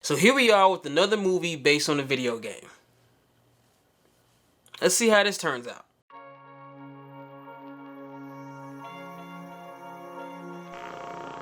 So here we are with another movie based on a video game. Let's see how this turns out.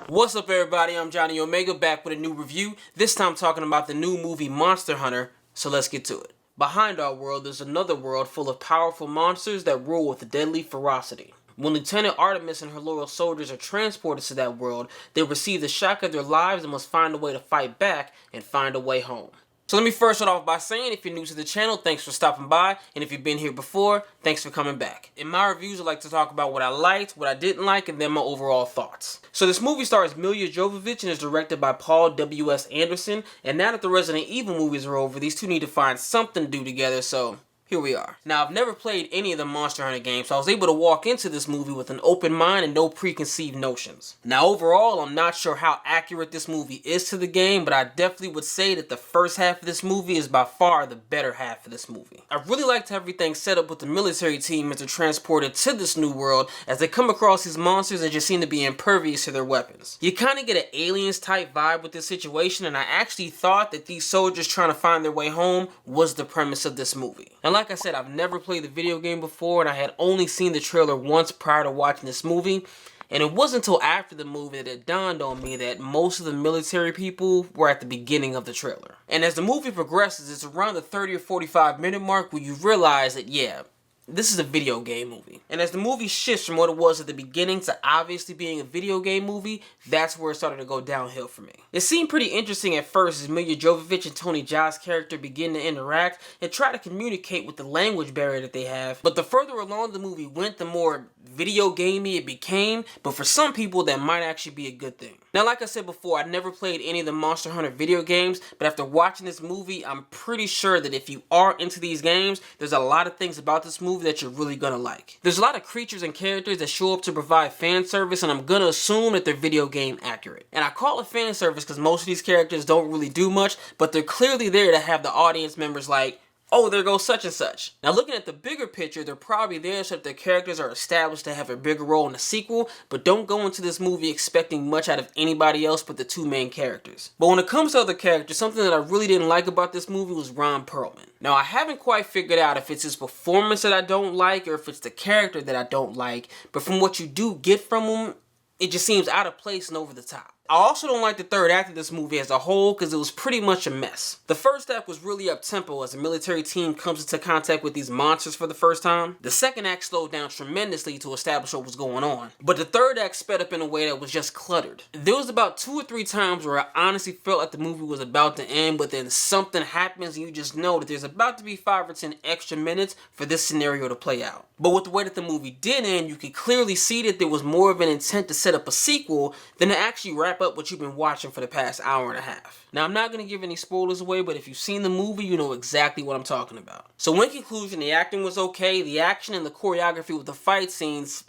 What's up everybody, I'm Johnnie Omega back with a new review, this time talking about the new movie Monster Hunter, so let's get to it. Behind our world is another world full of powerful monsters that rule with deadly ferocity. When Lieutenant Artemis and her loyal soldiers are transported to that world, they receive the shock of their lives and must find a way to fight back and find a way home. So let me first start off by saying, if you're new to the channel, thanks for stopping by, and if you've been here before, thanks for coming back. In my reviews, I like to talk about what I liked, what I didn't like, and then my overall thoughts. So this movie stars Milla Jovovich and is directed by Paul W.S. Anderson, and now that the Resident Evil movies are over, these two need to find something to do together, so here we are. Now, I've never played any of the Monster Hunter games, so I was able to walk into this movie with an open mind and no preconceived notions. Now, overall, I'm not sure how accurate this movie is to the game, but I definitely would say that the first half of this movie is by far the better half of this movie. I really liked everything set up with the military team as they're transported to this new world, as they come across these monsters and just seem to be impervious to their weapons. You kind of get an Aliens type vibe with this situation, and I actually thought that these soldiers trying to find their way home was the premise of this movie. And like I said, I've never played the video game before, and I had only seen the trailer once prior to watching this movie, and it wasn't until after the movie that it dawned on me that most of the military people were at the beginning of the trailer. And as the movie progresses, it's around the 30 or 45 minute mark where you realize that, yeah, this is a video game movie. And as the movie shifts from what it was at the beginning to obviously being a video game movie, that's where it started to go downhill for me. It seemed pretty interesting at first as Milla Jovovich and Tony Jaa's character begin to interact and try to communicate with the language barrier that they have, but the further along the movie went, the more video gamey it became, but for some people that might actually be a good thing. Now, like I said before, I never played any of the Monster Hunter video games, but after watching this movie, I'm pretty sure that if you are into these games, there's a lot of things about this movie that you're really gonna like. There's a lot of creatures and characters that show up to provide fan service, and I'm gonna assume that they're video game accurate. And I call it fan service because most of these characters don't really do much, but they're clearly there to have the audience members like, oh, there goes such and such. Now, looking at the bigger picture, they're probably there so that their characters are established to have a bigger role in the sequel, but don't go into this movie expecting much out of anybody else but the two main characters. But when it comes to other characters, something that I really didn't like about this movie was Ron Perlman. Now, I haven't quite figured out if it's his performance that I don't like or if it's the character that I don't like, but from what you do get from him, it just seems out of place and over the top. I also don't like the third act of this movie as a whole because it was pretty much a mess. The first act was really up-tempo as the military team comes into contact with these monsters for the first time. The second act slowed down tremendously to establish what was going on. But the third act sped up in a way that was just cluttered. There was about 2 or 3 times where I honestly felt like the movie was about to end, but then something happens and you just know that there's about to be 5 or 10 extra minutes for this scenario to play out. But with the way that the movie did end, you could clearly see that there was more of an intent to set up a sequel than to actually wrap up what you've been watching for the past hour and a half. Now, I'm not going to give any spoilers away, but if you've seen the movie, you know exactly what I'm talking about. So in conclusion, the acting was okay, the action and the choreography with the fight scenes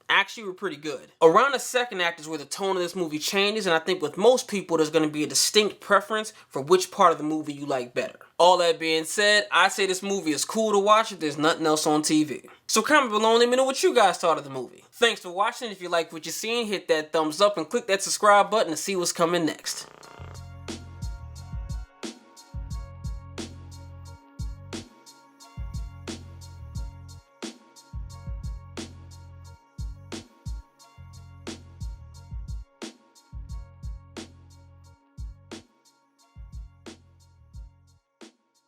actually were pretty good. Around the second act is where the tone of this movie changes, and I think with most people there's going to be a distinct preference for which part of the movie you like better. All that being said, I say this movie is cool to watch if there's nothing else on TV. So comment below and let me know what you guys thought of the movie. Thanks for watching. If you like what you're seeing, hit that thumbs up and click that subscribe button to see what's coming next.